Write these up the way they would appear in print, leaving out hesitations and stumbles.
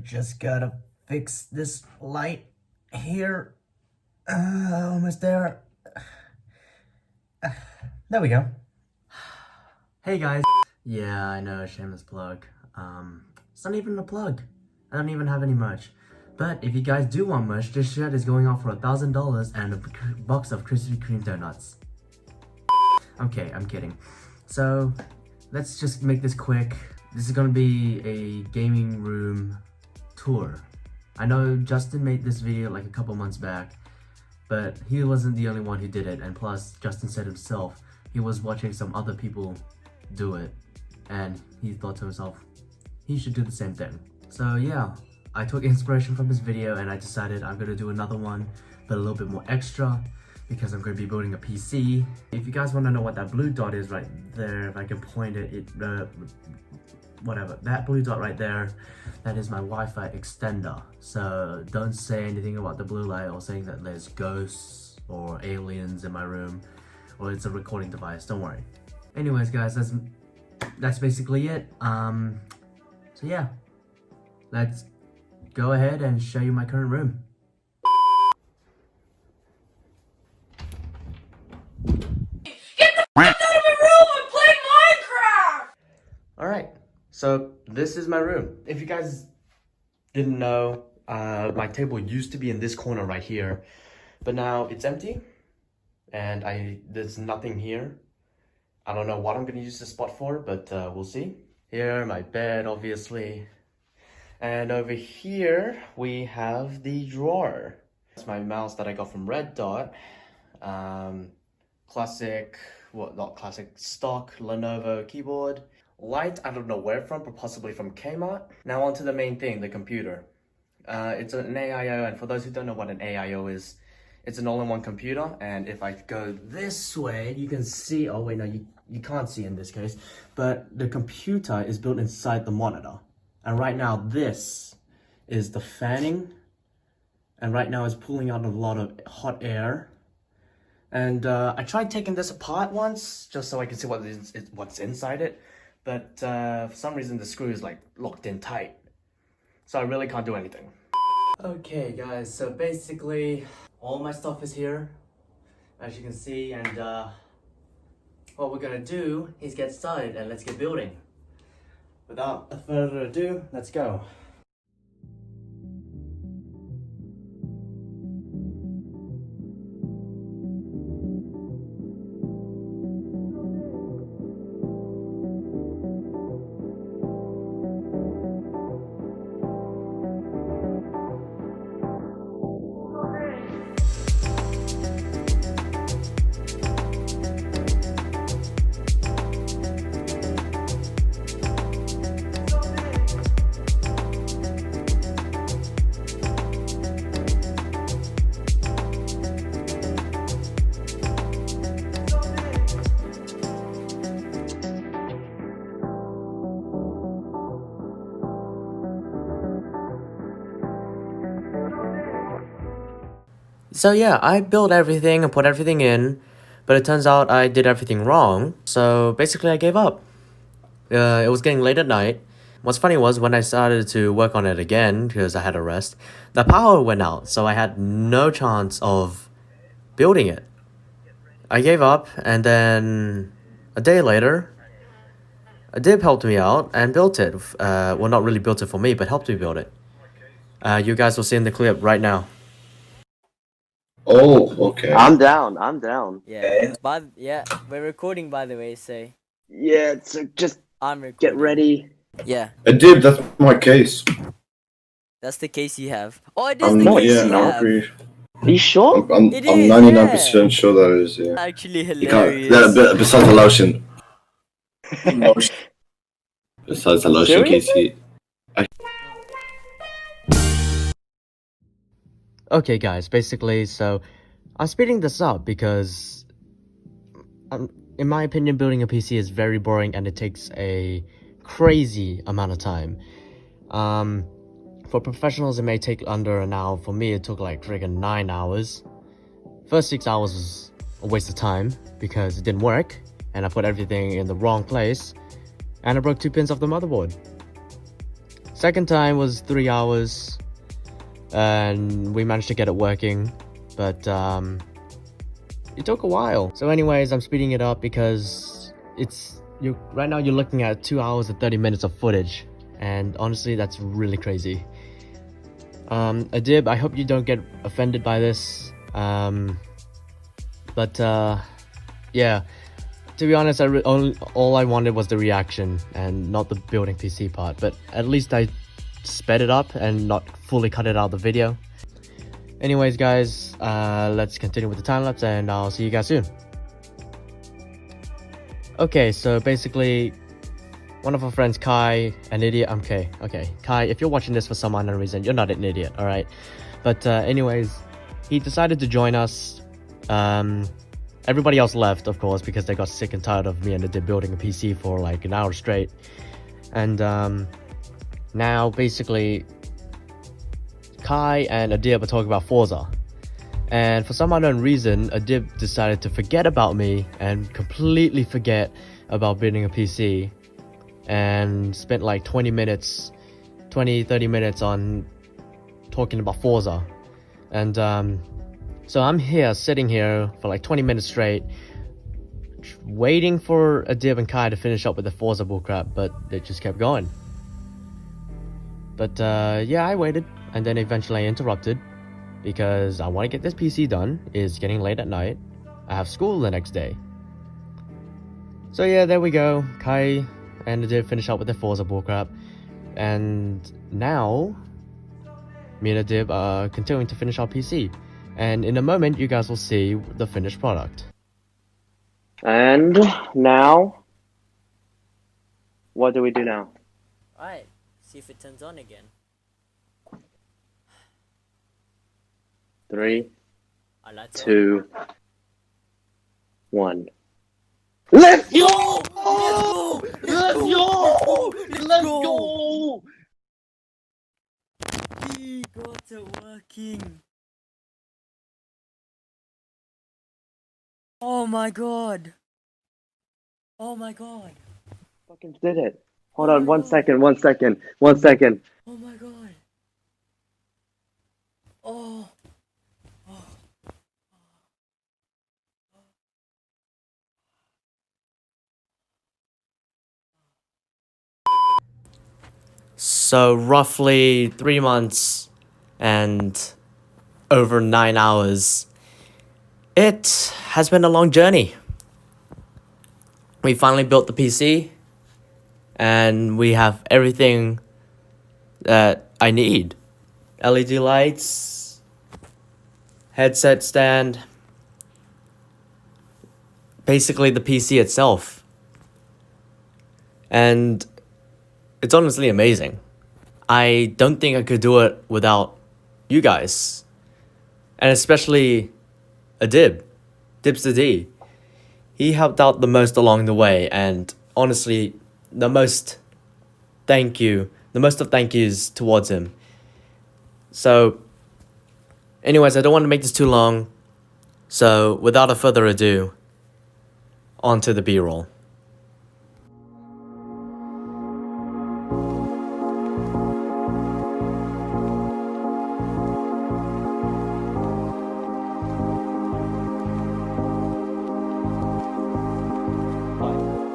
just gotta fix this light here. Almost there. There we go. Hey guys. Yeah, I know, shameless plug. It's not even a plug. I don't even have any merch. But if you guys do want merch, this shirt is going off for $1,000 and a box of Krispy Kreme donuts. Okay, I'm kidding. So, let's just make this quick. This is gonna be a gaming room tour. I know Justin made this video like a couple months back, but he wasn't the only one who did it, and plus Justin said himself he was watching some other people do it and he thought to himself he should do the same thing. So yeah, I took inspiration from his video and I decided I'm gonna do another one but a little bit more extra because I'm going to be building a PC. If you guys want to know what that blue dot is right there, if I can point it, whatever, that blue dot right there, that is my Wi-Fi extender. So don't say anything about the blue light or saying that there's ghosts or aliens in my room or it's a recording device, don't worry. Anyways guys, that's basically it. So yeah, let's go ahead and show you my current room. Alright, so this is my room. If you guys didn't know, my table used to be in this corner right here, but now it's empty and there's nothing here. I don't know what I'm gonna use this spot for, but we'll see. Here, my bed, obviously. And over here, we have the drawer. That's my mouse that I got from Red Dot. Classic, not classic, stock Lenovo keyboard. Light, I don't know where from, but possibly from Kmart. Now on to the main thing, the computer. It's an AIO, and for those who don't know what an AIO is, it's an all-in-one computer, and if I go this way, you can see, oh wait, no, you can't see in this case, but the computer is built inside the monitor. And right now, this is the fanning, and right now it's pulling out a lot of hot air. And I tried taking this apart once, just so I can see what's inside it. But for some reason the screw is like locked in tight. So I really can't do anything. Okay guys, so basically all my stuff is here, as you can see, and what we're gonna do is get started and let's get building. Without further ado, let's go. So yeah, I built everything and put everything in, but it turns out I did everything wrong. So basically I gave up. It was getting late at night. What's funny was when I started to work on it again, because I had a rest, the power went out, so I had no chance of building it. I gave up, and then a day later, a dib helped me out and built it. Well, not really built it for me, but helped me build it. You guys will see in the clip right now. Oh, okay. I'm down. Yeah, yeah, we're recording by the way, so Yeah, so just I'm recording. get ready. Yeah, Dib, that's my case. that's the case you have. Oh, it is I'm the not, case yeah, you no, have. agree. Are you sure? I'm It is, 99% sure that it is, yeah. Actually You can't, hilarious. besides the lotion. Besides the lotion, Seriously? Casey. Okay guys, basically, so I'm speeding this up because in my opinion, building a PC is very boring and it takes a crazy amount of time. For professionals it may take under an hour. For me it took like friggin' 9 hours. First 6 hours was a waste of time because it didn't work and I put everything in the wrong place and I broke 2 pins off the motherboard. Second time was 3 hours, and we managed to get it working, but it took a while. So anyways, I'm speeding it up because right now you're looking at 2 hours and 30 minutes of footage, and honestly that's really crazy. Adib, I hope you don't get offended by this, but yeah, to be honest, all I wanted was the reaction and not the building PC part, but at least I sped it up and not fully cut it out of the video. Anyways guys, let's continue with the time lapse and I'll see you guys soon. Okay, so basically one of our friends, Kai, an idiot. Okay, Kai, if you're watching this for some unknown reason, you're not an idiot, alright? But anyways, he decided to join us. Everybody else left, of course, because they got sick and tired of me and Adib building a PC for like an hour straight. And now basically Kai and Adib are talking about Forza. And for some unknown reason, Adib decided to forget about me and completely forget about building a PC. And spent like 30 minutes on talking about Forza. And so I'm sitting here for like 20 minutes straight, waiting for Adib and Kai to finish up with the Forza bullcrap, but they just kept going. But yeah, I waited, and then eventually I interrupted because I want to get this PC done. It's getting late at night. I have school the next day. So yeah, there we go. Kai and Adib finish up with the Forza bullcrap, and now me and Adib are continuing to finish our PC. And in a moment, you guys will see the finished product. And now, what do we do now? Alright, see if it turns on again. 3, Alright, 2, 1. Let's go! Let's go! Let's go! We got it working. Oh my god. Oh my god. Fucking did it. Hold on, 1 second, 1 second, 1 second. Oh my god. Oh. So roughly 3 months and over 9 hours. It has been a long journey. We finally built the PC and we have everything that I need. LED lights, headset stand, basically the PC itself. And it's honestly amazing. I don't think I could do it without you guys. And especially Adib, Dibs the D. He helped out the most along the way, and honestly, the most of thank yous towards him. So, anyways, I don't want to make this too long. So, without a further ado, on to the B-roll.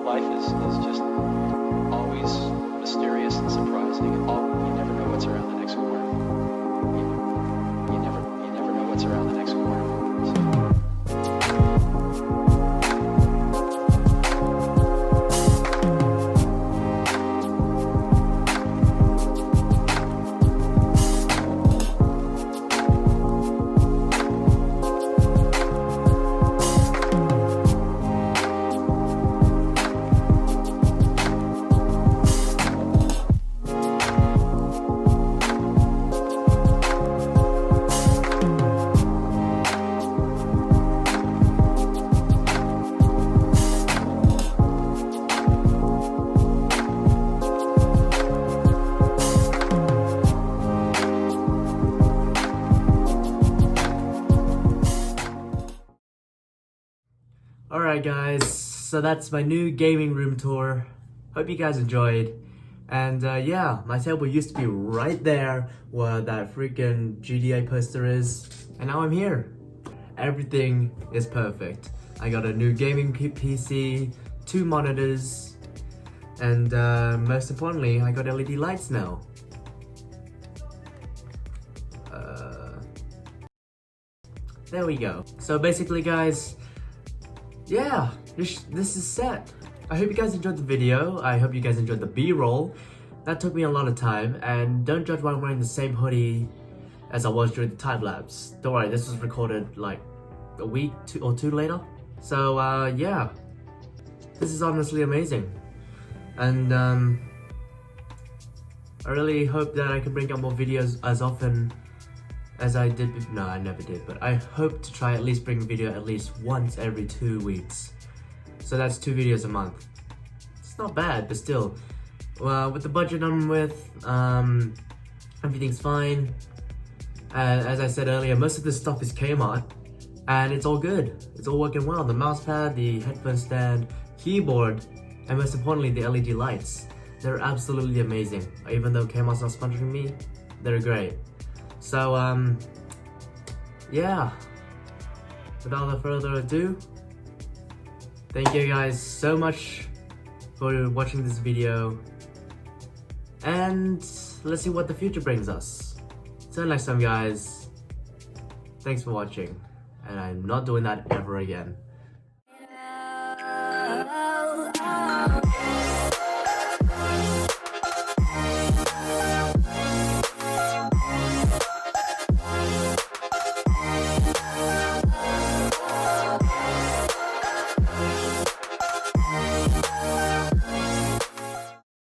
Life is just always mysterious and surprising. You never know what's around the next corner. You never know what's around the next corner. Alright guys, so that's my new gaming room tour. Hope you guys enjoyed. And yeah, my table used to be right there where that freaking GTA poster is. And now I'm here. Everything is perfect. I got a new gaming PC, 2 monitors, and most importantly, I got LED lights now. There we go. So basically guys, yeah, this is set. I hope you guys enjoyed the video. I hope you guys enjoyed the B-roll. That took me a lot of time, and don't judge why I'm wearing the same hoodie as I was during the time lapse. Don't worry, this was recorded like a week or two later. So yeah, this is honestly amazing. And I really hope that I can bring out more videos as often as I did. No, I never did, but I hope to try at least bring a video at least once every 2 weeks. So that's 2 videos a month. It's not bad, but still, with the budget I'm with, everything's fine. As I said earlier, most of this stuff is Kmart, and it's all good. It's all working well. The mouse pad, the headphone stand, keyboard, and most importantly, the LED lights. They're absolutely amazing. Even though Kmart's not sponsoring me, they're great. So, yeah, without further ado, thank you guys so much for watching this video, and let's see what the future brings us. Till next time guys, thanks for watching, and I'm not doing that ever again.